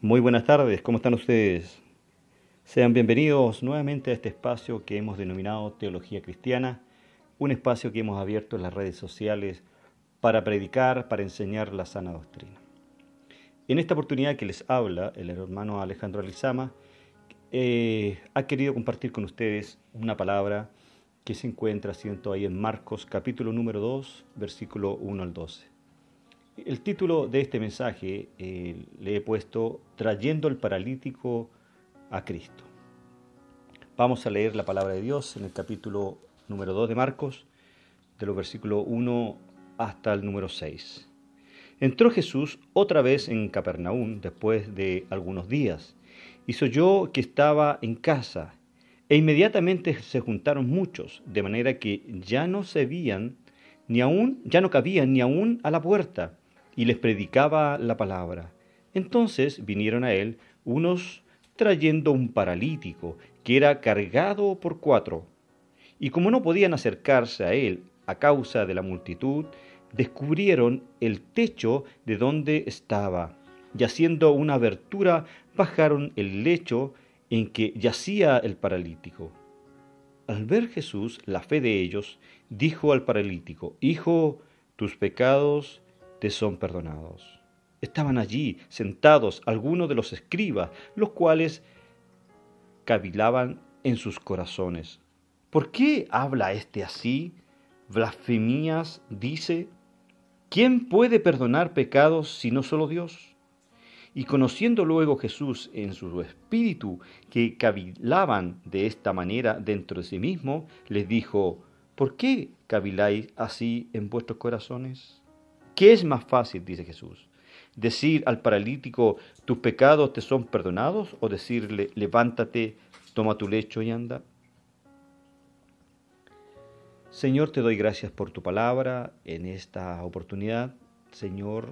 Muy buenas tardes, ¿cómo están ustedes? Sean bienvenidos nuevamente a este espacio que hemos denominado Teología Cristiana, un espacio que hemos abierto en las redes sociales para predicar, para enseñar la sana doctrina. En esta oportunidad que les habla el hermano Alejandro Alizama, ha querido compartir con ustedes una palabra que se encuentra, siento, ahí en Marcos capítulo número 2, versículo 1 al 12. El título de este mensaje le he puesto Trayendo el paralítico a Cristo. Vamos a leer la palabra de Dios en el capítulo número 2 de Marcos, de los versículos 1 hasta el número 6. Entró Jesús otra vez en Capernaum después de algunos días, y oyó que estaba en casa, e inmediatamente se juntaron muchos, de manera que ya no cabían ni aún a la puerta, y les predicaba la palabra. Entonces vinieron a él unos trayendo un paralítico, que era cargado por 4. Y como no podían acercarse a él a causa de la multitud, descubrieron el techo de donde estaba, y haciendo una abertura, bajaron el lecho en que yacía el paralítico. Al ver Jesús la fe de ellos, dijo al paralítico: Hijo, tus pecados te son perdonados. Estaban allí sentados algunos de los escribas, los cuales cavilaban en sus corazones: ¿por qué habla éste así? Blasfemias dice. ¿Quién puede perdonar pecados sino solo Dios? Y conociendo luego Jesús en su espíritu que cavilaban de esta manera dentro de sí mismo, les dijo: ¿por qué caviláis así en vuestros corazones? ¿Qué es más fácil, dice Jesús? ¿Decir al paralítico, tus pecados te son perdonados? ¿O decirle, levántate, toma tu lecho y anda? Señor, te doy gracias por tu palabra en esta oportunidad. Señor,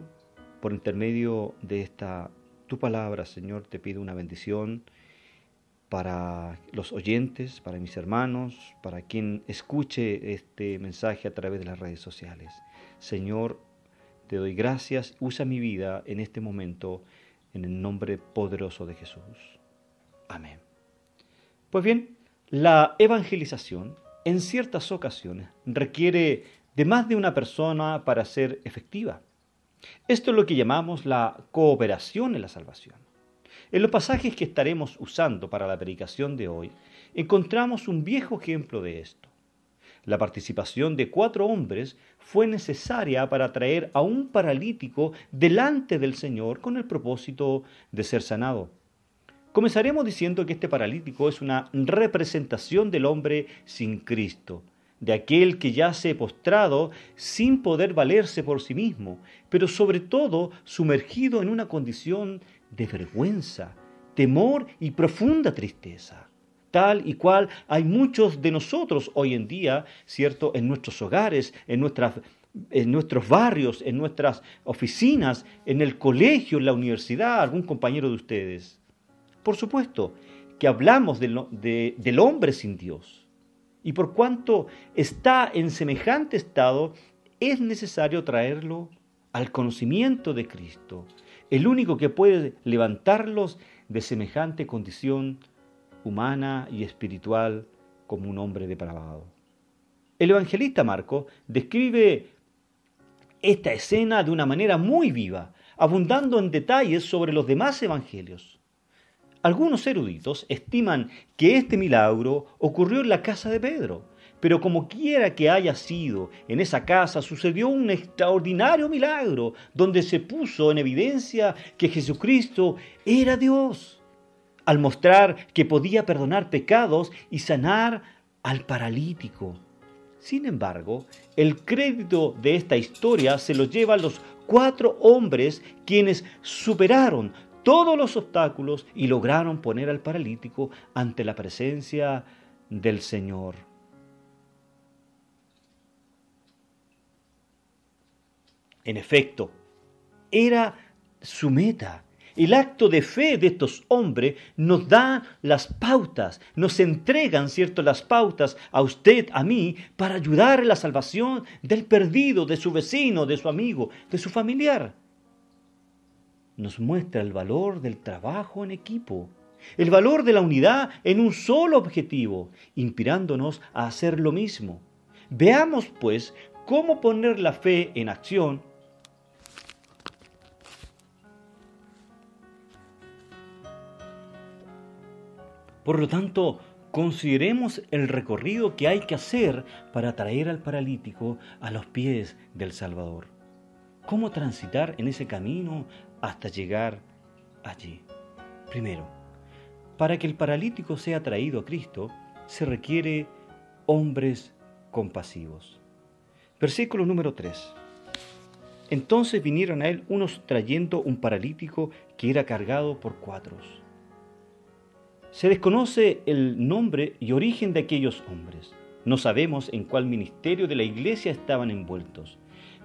por intermedio de tu palabra, Señor, te pido una bendición para los oyentes, para mis hermanos, para quien escuche este mensaje a través de las redes sociales. Señor, te doy gracias. Usa mi vida en este momento en el nombre poderoso de Jesús. Amén. Pues bien, la evangelización en ciertas ocasiones requiere de más de una persona para ser efectiva. Esto es lo que llamamos la cooperación en la salvación. En los pasajes que estaremos usando para la predicación de hoy, encontramos un viejo ejemplo de esto. La participación de 4 hombres fue necesaria para traer a un paralítico delante del Señor con el propósito de ser sanado. Comenzaremos diciendo que este paralítico es una representación del hombre sin Cristo, de aquel que yace postrado sin poder valerse por sí mismo, pero sobre todo sumergido en una condición de vergüenza, temor y profunda tristeza. Tal y cual hay muchos de nosotros hoy en día, ¿cierto?, en nuestros hogares, en nuestros barrios, en nuestras oficinas, en el colegio, en la universidad, algún compañero de ustedes. Por supuesto que hablamos del hombre sin Dios. Y por cuanto está en semejante estado, es necesario traerlo al conocimiento de Cristo, el único que puede levantarlos de semejante condición humana y espiritual como un hombre depravado. El evangelista Marcos describe esta escena de una manera muy viva, abundando en detalles sobre los demás evangelios. Algunos eruditos estiman que este milagro ocurrió en la casa de Pedro, pero como quiera que haya sido, en esa casa sucedió un extraordinario milagro donde se puso en evidencia que Jesucristo era Dios, al mostrar que podía perdonar pecados y sanar al paralítico. Sin embargo, el crédito de esta historia se lo llevan los 4 hombres quienes superaron todos los obstáculos y lograron poner al paralítico ante la presencia del Señor. En efecto, era su meta. El acto de fe de estos hombres nos da las pautas, nos entregan, ¿cierto?, las pautas a usted, a mí, para ayudar en la salvación del perdido, de su vecino, de su amigo, de su familiar. nos muestra el valor del trabajo en equipo, el valor de la unidad en un solo objetivo, inspirándonos a hacer lo mismo. Veamos, pues, cómo poner la fe en acción. Por lo tanto, consideremos el recorrido que hay que hacer para traer al paralítico a los pies del Salvador. ¿Cómo transitar en ese camino hasta llegar allí? Primero, para que el paralítico sea traído a Cristo, se requiere hombres compasivos. Versículo número 3. Entonces vinieron a él unos trayendo un paralítico que era cargado por 4. Se desconoce el nombre y origen de aquellos hombres. No sabemos en cuál ministerio de la iglesia estaban envueltos.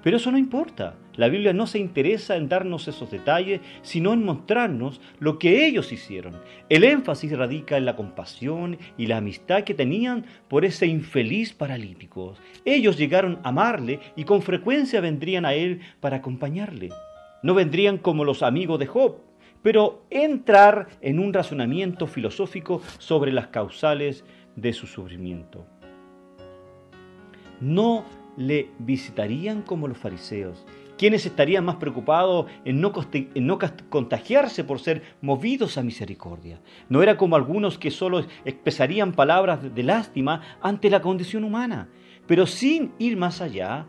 Pero eso no importa. La Biblia no se interesa en darnos esos detalles, sino en mostrarnos lo que ellos hicieron. El énfasis radica en la compasión y la amistad que tenían por ese infeliz paralítico. Ellos llegaron a amarle y con frecuencia vendrían a él para acompañarle. No vendrían como los amigos de Job, pero entrar en un razonamiento filosófico sobre las causales de su sufrimiento. No le visitarían como los fariseos, quienes estarían más preocupados en no contagiarse por ser movidos a misericordia. No era como algunos que solo expresarían palabras de lástima ante la condición humana, pero sin ir más allá.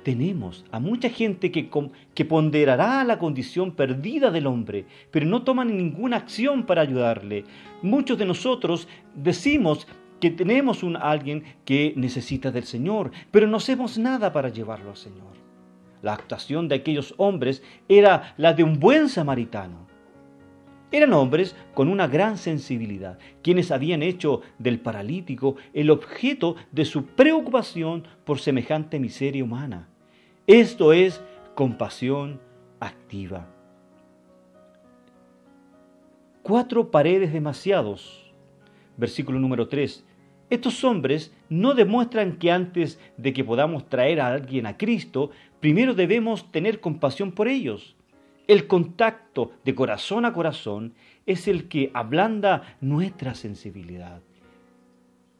Tenemos a mucha gente que ponderará la condición perdida del hombre, pero no toman ninguna acción para ayudarle. Muchos de nosotros decimos que tenemos a alguien que necesita del Señor, pero no hacemos nada para llevarlo al Señor. La actuación de aquellos hombres era la de un buen samaritano. Eran hombres con una gran sensibilidad, quienes habían hecho del paralítico el objeto de su preocupación por semejante miseria humana. Esto es compasión activa. 4 paredes demasiados. Versículo número 3. Estos hombres no demuestran que antes de que podamos traer a alguien a Cristo, primero debemos tener compasión por ellos. El contacto de corazón a corazón es el que ablanda nuestra sensibilidad.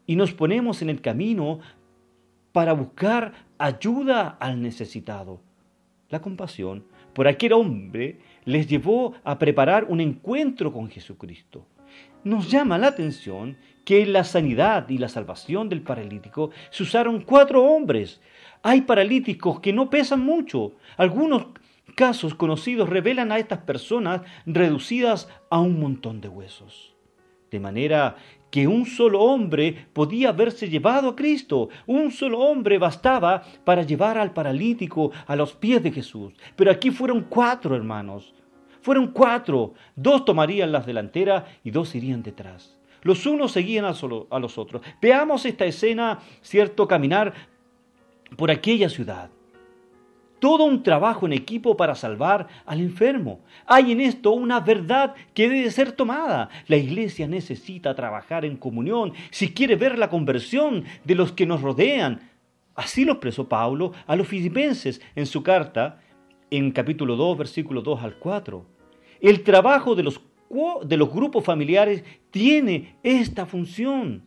Y nos ponemos en el camino para buscar ayuda al necesitado. La compasión por aquel hombre les llevó a preparar un encuentro con Jesucristo. Nos llama la atención que en la sanidad y la salvación del paralítico se usaron 4 hombres. Hay paralíticos que no pesan mucho. Algunos casos conocidos revelan a estas personas reducidas a un montón de huesos. De manera que un solo hombre podía haberse llevado a Cristo. Un solo hombre bastaba para llevar al paralítico a los pies de Jesús. Pero aquí fueron 4, hermanos. Fueron 4. 2 tomarían las delanteras y 2 irían detrás. Los unos seguían a los otros. Veamos esta escena, cierto, caminar por aquella ciudad. Todo un trabajo en equipo para salvar al enfermo. Hay en esto una verdad que debe ser tomada. La iglesia necesita trabajar en comunión si quiere ver la conversión de los que nos rodean. Así lo expresó Pablo a los filipenses en su carta, en capítulo 2, versículos 2 al 4. El trabajo de los grupos familiares tiene esta función.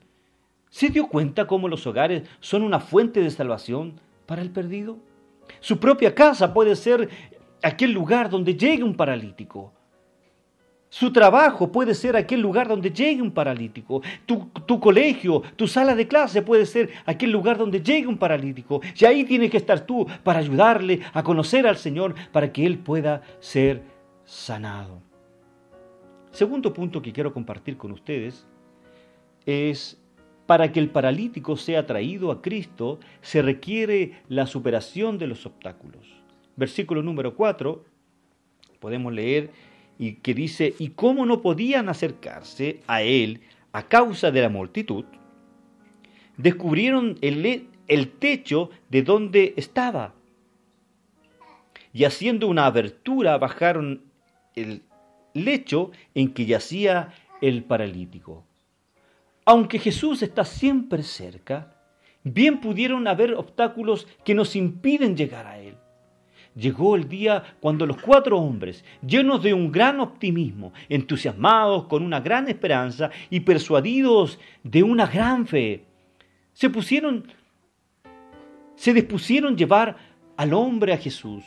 ¿Se dio cuenta cómo los hogares son una fuente de salvación para el perdido? Su propia casa puede ser aquel lugar donde llegue un paralítico. Su trabajo puede ser aquel lugar donde llegue un paralítico. Tu colegio, tu sala de clase puede ser aquel lugar donde llegue un paralítico. Y ahí tienes que estar tú para ayudarle a conocer al Señor para que Él pueda ser sanado. Segundo punto que quiero compartir con ustedes es: para que el paralítico sea traído a Cristo, se requiere la superación de los obstáculos. Versículo número 4, podemos leer, y que dice: y como no podían acercarse a él a causa de la multitud, descubrieron el techo de donde estaba, y haciendo una abertura bajaron el lecho en que yacía el paralítico. Aunque Jesús está siempre cerca, bien pudieron haber obstáculos que nos impiden llegar a Él. llegó el día cuando los 4 hombres, llenos de un gran optimismo, entusiasmados con una gran esperanza y persuadidos de una gran fe, se dispusieron llevar al hombre a Jesús.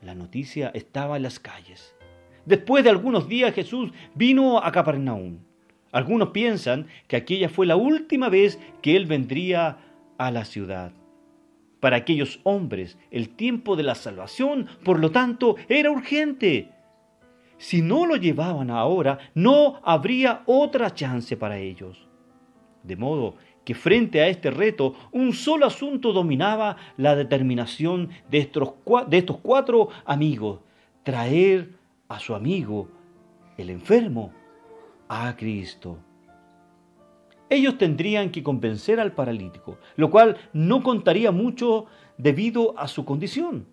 La noticia estaba en las calles. Después de algunos días Jesús vino a Capernaum. Algunos piensan que aquella fue la última vez que él vendría a la ciudad. Para aquellos hombres, el tiempo de la salvación, por lo tanto, era urgente. Si no lo llevaban ahora, no habría otra chance para ellos. De modo que frente a este reto, un solo asunto dominaba la determinación de estos 4 amigos: traer a su amigo, el enfermo, a Cristo. Ellos tendrían que convencer al paralítico, lo cual no contaría mucho debido a su condición.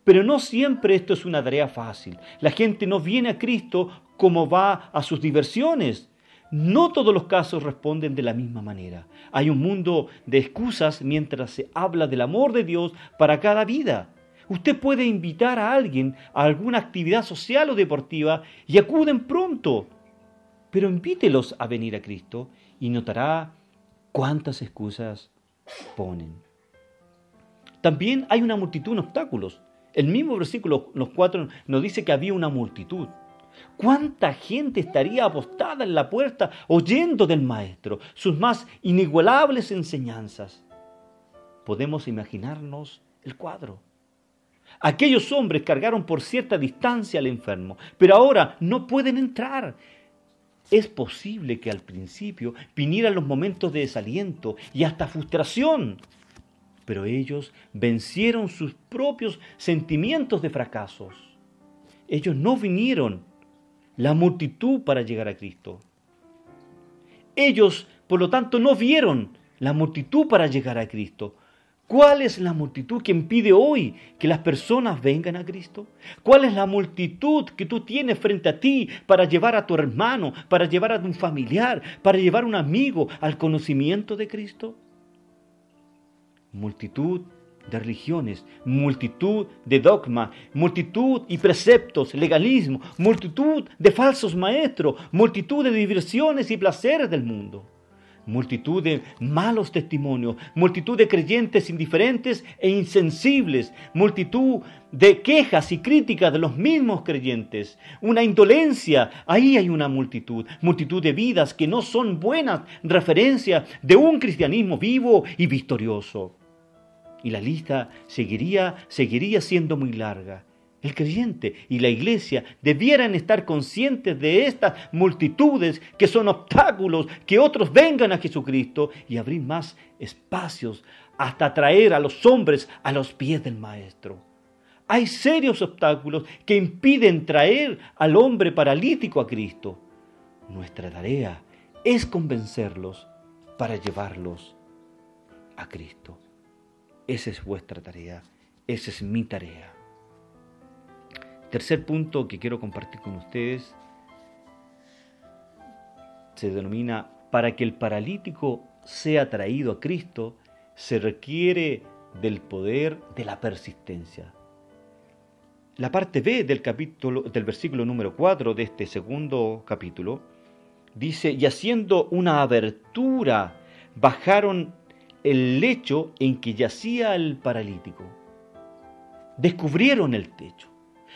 Pero no siempre esto es una tarea fácil. La gente no viene a Cristo como va a sus diversiones. No todos los casos responden de la misma manera. Hay un mundo de excusas mientras se habla del amor de Dios para cada vida. Usted puede invitar a alguien a alguna actividad social o deportiva y acuden pronto. Pero invítelos a venir a Cristo y notará cuántas excusas ponen. También hay una multitud de obstáculos. El mismo versículo, los 4, nos dice que había una multitud. ¿Cuánta gente estaría apostada en la puerta oyendo del Maestro sus más inigualables enseñanzas? Podemos imaginarnos el cuadro. Aquellos hombres cargaron por cierta distancia al enfermo, pero ahora no pueden entrar. Es posible que al principio vinieran los momentos de desaliento y hasta frustración, pero ellos vencieron sus propios sentimientos de fracasos. Ellos no vinieron la multitud para llegar a Cristo. Ellos, por lo tanto, no vieron la multitud para llegar a Cristo. ¿Cuál es la multitud que impide hoy que las personas vengan a Cristo? ¿Cuál es la multitud que tú tienes frente a ti para llevar a tu hermano, para llevar a tu familiar, para llevar a un amigo al conocimiento de Cristo? Multitud de religiones, multitud de dogmas, multitud y preceptos, legalismo, multitud de falsos maestros, multitud de diversiones y placeres del mundo. Multitud de malos testimonios, multitud de creyentes indiferentes e insensibles, multitud de quejas y críticas de los mismos creyentes, una indolencia, ahí hay una multitud de vidas que no son buenas referencias de un cristianismo vivo y victorioso. Y la lista seguiría siendo muy larga. El creyente y la iglesia debieran estar conscientes de estas multitudes que son obstáculos, que otros vengan a Jesucristo y abrir más espacios hasta traer a los hombres a los pies del Maestro. Hay serios obstáculos que impiden traer al hombre paralítico a Cristo. Nuestra tarea es convencerlos para llevarlos a Cristo. Esa es vuestra tarea, esa es mi tarea. Tercer punto que quiero compartir con ustedes se denomina: para que el paralítico sea traído a Cristo, se requiere del poder de la persistencia. La parte B del versículo número 4 de este segundo capítulo dice: y haciendo una abertura, bajaron el lecho en que yacía el paralítico. Descubrieron el techo.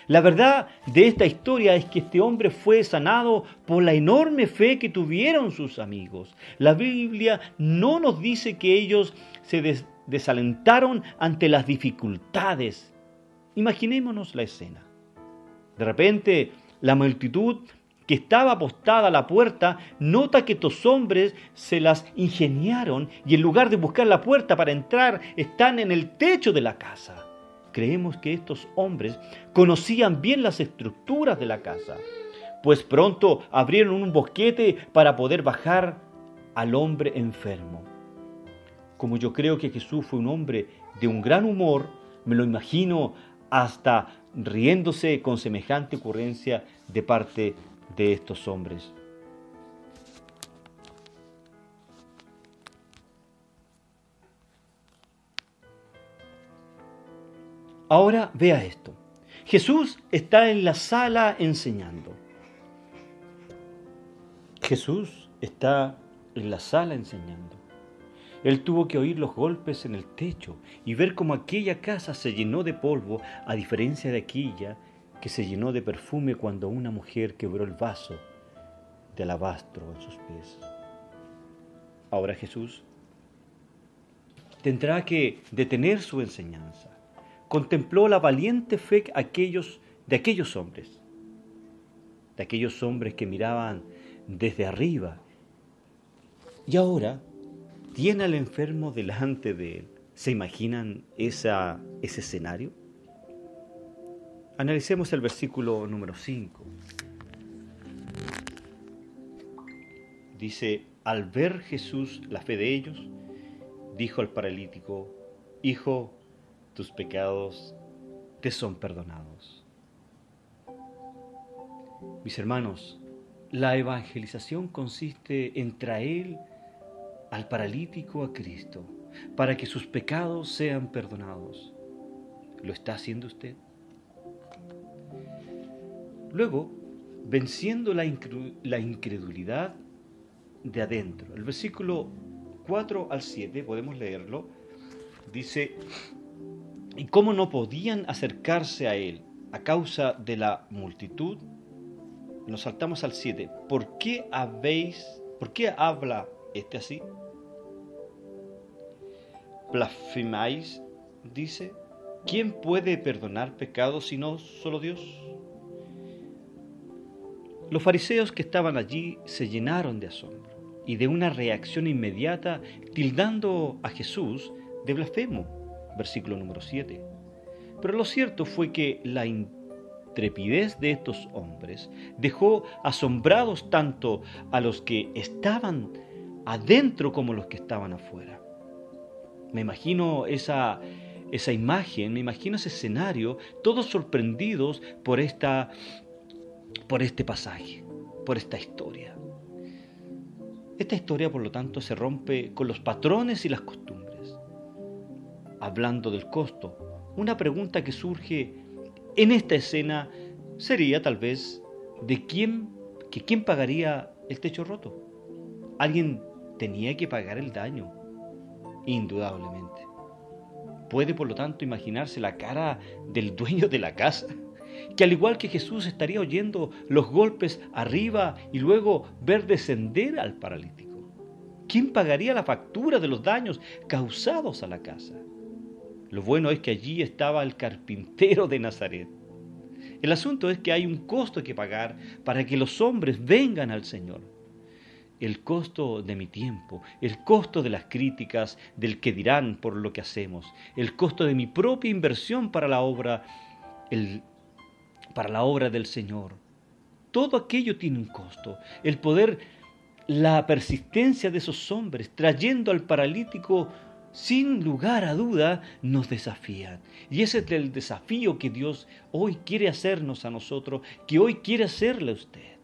La verdad de esta historia es que este hombre fue sanado por la enorme fe que tuvieron sus amigos. La Biblia no nos dice que ellos se desalentaron ante las dificultades. Imaginémonos la escena. De repente, la multitud que estaba apostada a la puerta nota que estos hombres se las ingeniaron y en lugar de buscar la puerta para entrar, están en el techo de la casa. Creemos que estos hombres conocían bien las estructuras de la casa, pues pronto abrieron un boquete para poder bajar al hombre enfermo. Como yo creo que Jesús fue un hombre de un gran humor, me lo imagino hasta riéndose con semejante ocurrencia de parte de estos hombres. Ahora vea esto. Jesús está en la sala enseñando. Jesús está en la sala enseñando. Él tuvo que oír los golpes en el techo y ver cómo aquella casa se llenó de polvo, a diferencia de aquella que se llenó de perfume cuando una mujer quebró el vaso de alabastro en sus pies. Ahora Jesús tendrá que detener su enseñanza. Contempló la valiente fe de aquellos hombres que miraban desde arriba. Y ahora tiene al enfermo delante de él. ¿Se imaginan ese escenario? Analicemos el versículo número 5. Dice, al ver Jesús la fe de ellos, dijo al paralítico, Hijo, tus pecados te son perdonados. Mis hermanos, la evangelización consiste en traer al paralítico a Cristo para que sus pecados sean perdonados. ¿Lo está haciendo usted? Luego, venciendo la incredulidad de adentro. El versículo 4 al 7, podemos leerlo, dice, ¿y cómo no podían acercarse a él a causa de la multitud? Nos saltamos al 7. ¿Por qué habla este así? ¿Blasfemáis? Dice. ¿Quién puede perdonar pecados sino solo Dios? Los fariseos que estaban allí se llenaron de asombro y de una reacción inmediata, tildando a Jesús de blasfemo. Versículo número 7. Pero lo cierto fue que la intrepidez de estos hombres dejó asombrados tanto a los que estaban adentro como los que estaban afuera. Me imagino esa imagen, me imagino ese escenario, todos sorprendidos por este pasaje, por esta historia. Esta historia, por lo tanto, se rompe con los patrones y las costumbres. Hablando del costo, una pregunta que surge en esta escena sería tal vez quién pagaría el techo roto. Alguien tenía que pagar el daño, indudablemente. Puede, por lo tanto, imaginarse la cara del dueño de la casa, que al igual que Jesús estaría oyendo los golpes arriba y luego ver descender al paralítico. ¿Quién pagaría la factura de los daños causados a la casa? Lo bueno es que allí estaba el carpintero de Nazaret. El asunto es que hay un costo que pagar para que los hombres vengan al Señor. El costo de mi tiempo, el costo de las críticas, del que dirán por lo que hacemos, el costo de mi propia inversión para la obra del Señor. Todo aquello tiene un costo. El poder, la persistencia de esos hombres trayendo al paralítico sin lugar a duda nos desafían. Y ese es el desafío que Dios hoy quiere hacernos a nosotros, que hoy quiere hacerle a usted.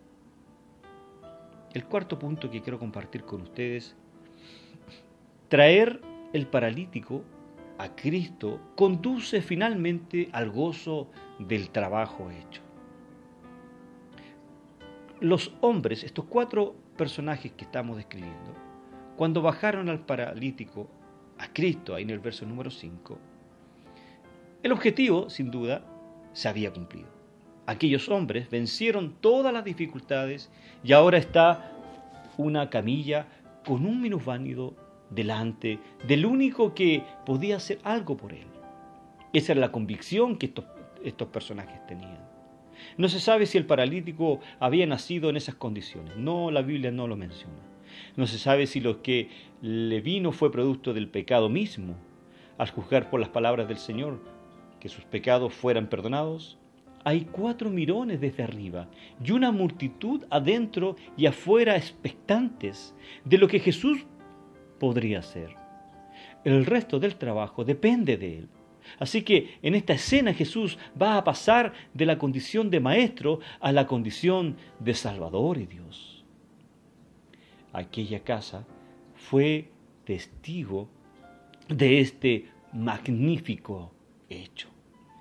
El cuarto punto que quiero compartir con ustedes, traer el paralítico a Cristo conduce finalmente al gozo del trabajo hecho. Los hombres, estos 4 personajes que estamos describiendo, cuando bajaron al paralítico a Cristo, ahí en el verso número 5, el objetivo, sin duda, se había cumplido. Aquellos hombres vencieron todas las dificultades y ahora está una camilla con un minusválido delante del único que podía hacer algo por él. Esa era la convicción que estos personajes tenían. No se sabe si el paralítico había nacido en esas condiciones. No, la Biblia no lo menciona. No se sabe si lo que le vino fue producto del pecado mismo. Al juzgar por las palabras del Señor que sus pecados fueran perdonados, hay 4 mirones desde arriba y una multitud adentro y afuera expectantes de lo que Jesús podría hacer. El resto del trabajo depende de Él. Así que en esta escena Jesús va a pasar de la condición de maestro a la condición de Salvador y Dios. Aquella casa fue testigo de este magnífico hecho.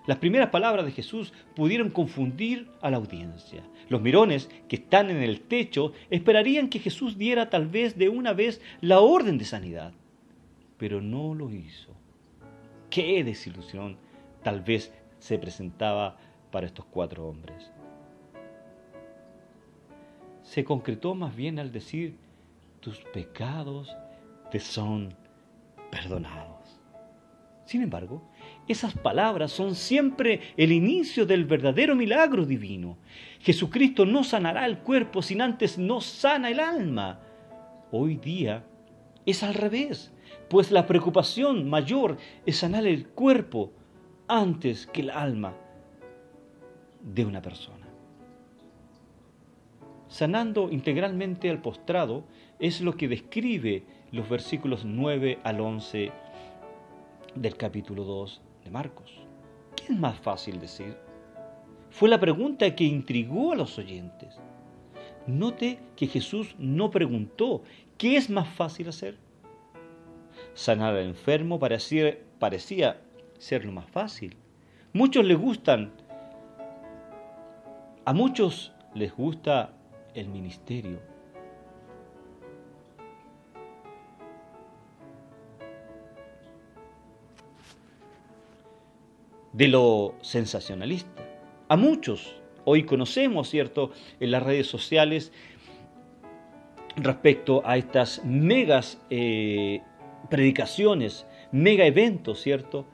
Las primeras palabras de Jesús pudieron confundir a la audiencia. Los mirones que están en el techo esperarían que Jesús diera tal vez de una vez la orden de sanidad, pero no lo hizo. ¡Qué desilusión tal vez se presentaba para estos 4 hombres! Se concretó más bien al decir: tus pecados te son perdonados. Sin embargo, esas palabras son siempre el inicio del verdadero milagro divino. Jesucristo no sanará el cuerpo sin antes no sana el alma. Hoy día es al revés, pues la preocupación mayor es sanar el cuerpo antes que el alma de una persona. Sanando integralmente al postrado es lo que describe los versículos 9 al 11 del capítulo 2 de Marcos. ¿Qué es más fácil decir? Fue la pregunta que intrigó a los oyentes. Note que Jesús no preguntó ¿qué es más fácil hacer? Sanar al enfermo parecía ser lo más fácil. A muchos les gusta el ministerio. De lo sensacionalista. A muchos hoy conocemos, ¿cierto?, en las redes sociales respecto a estas megas predicaciones, mega eventos, ¿cierto?,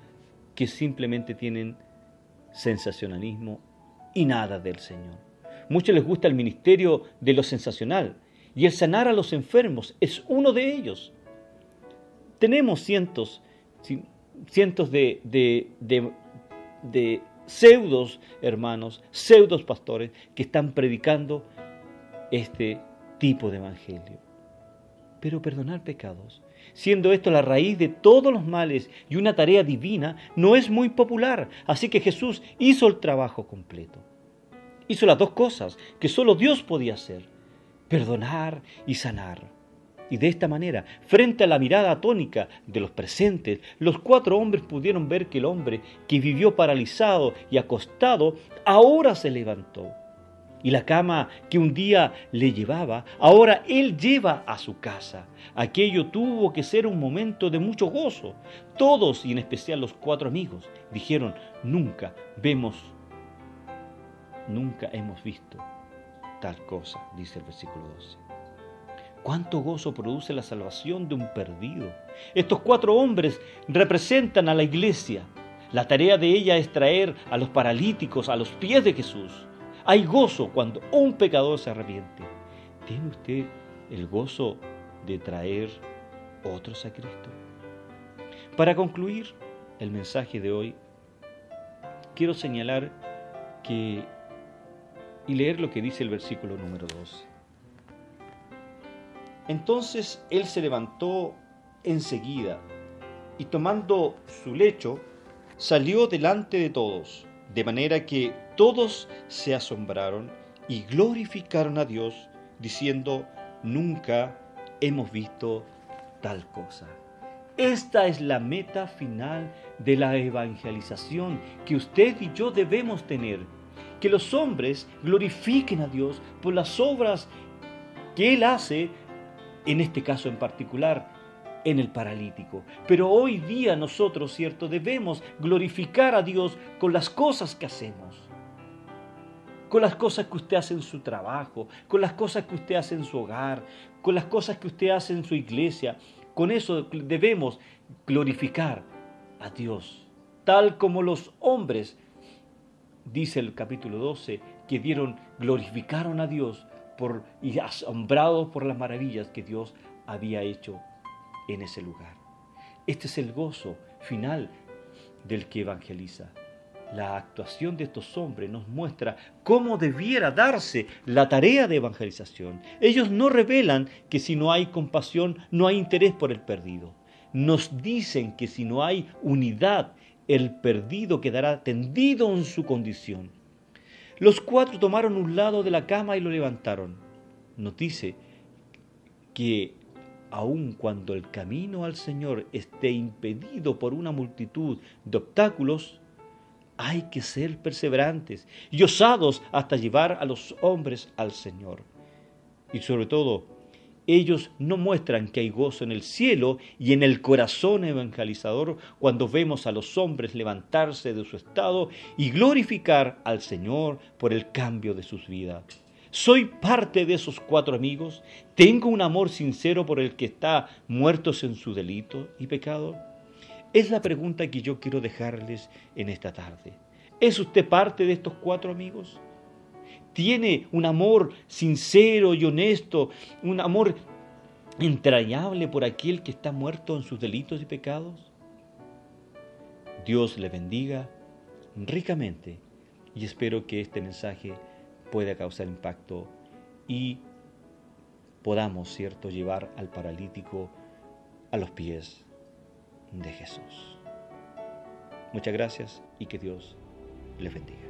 que simplemente tienen sensacionalismo y nada del Señor. Muchos les gusta el ministerio de lo sensacional y el sanar a los enfermos es uno de ellos. Tenemos cientos de pseudos hermanos, pseudos pastores que están predicando este tipo de evangelio. Pero perdonar pecados, siendo esto la raíz de todos los males y una tarea divina, no es muy popular. Así que Jesús hizo el trabajo completo. Hizo las 2 cosas que solo Dios podía hacer: perdonar y sanar. Y de esta manera, frente a la mirada atónica de los presentes, los 4 hombres pudieron ver que el hombre que vivió paralizado y acostado ahora se levantó. Y la cama que un día le llevaba, ahora él lleva a su casa. Aquello tuvo que ser un momento de mucho gozo. Todos, y en especial los 4 amigos, dijeron: nunca hemos visto tal cosa, dice el versículo 12. ¿Cuánto gozo produce la salvación de un perdido? Estos 4 hombres representan a la iglesia. La tarea de ella es traer a los paralíticos a los pies de Jesús. Hay gozo cuando un pecador se arrepiente. ¿Tiene usted el gozo de traer otros a Cristo? Para concluir el mensaje de hoy, quiero señalar y leer lo que dice el versículo número 12. Entonces él se levantó enseguida y tomando su lecho salió delante de todos, de manera que todos se asombraron y glorificaron a Dios, diciendo: nunca hemos visto tal cosa. Esta es la meta final de la evangelización que usted y yo debemos tener. Que los hombres glorifiquen a Dios por las obras que Él hace, en este caso en particular, en el paralítico. Pero hoy día nosotros, ¿cierto?, debemos glorificar a Dios con las cosas que hacemos. Con las cosas que usted hace en su trabajo, con las cosas que usted hace en su hogar, con las cosas que usted hace en su iglesia. Con eso debemos glorificar a Dios. Tal como los hombres, dice el capítulo 12, que glorificaron a Dios y asombrados por las maravillas que Dios había hecho en ese lugar. Este es el gozo final del que evangeliza. La actuación de estos hombres nos muestra cómo debiera darse la tarea de evangelización. Ellos no revelan que si no hay compasión, no hay interés por el perdido. Nos dicen que si no hay unidad, el perdido quedará tendido en su condición. Los 4 tomaron un lado de la cama y lo levantaron. Nos dice que aun cuando el camino al Señor esté impedido por una multitud de obstáculos, Hay que ser perseverantes y osados hasta llevar a los hombres al Señor. Y sobre todo, ellos no muestran que hay gozo en el cielo y en el corazón evangelizador cuando vemos a los hombres levantarse de su estado y glorificar al Señor por el cambio de sus vidas. ¿Soy parte de esos 4 amigos? ¿Tengo un amor sincero por el que está muertos en su delito y pecado? Es la pregunta que yo quiero dejarles en esta tarde. ¿Es usted parte de estos 4 amigos? ¿Tiene un amor sincero y honesto, un amor entrañable por aquel que está muerto en sus delitos y pecados? Dios le bendiga ricamente y espero que este mensaje pueda causar impacto y podamos, ¿cierto?, llevar al paralítico a los pies de Jesús. Muchas gracias y que Dios les bendiga.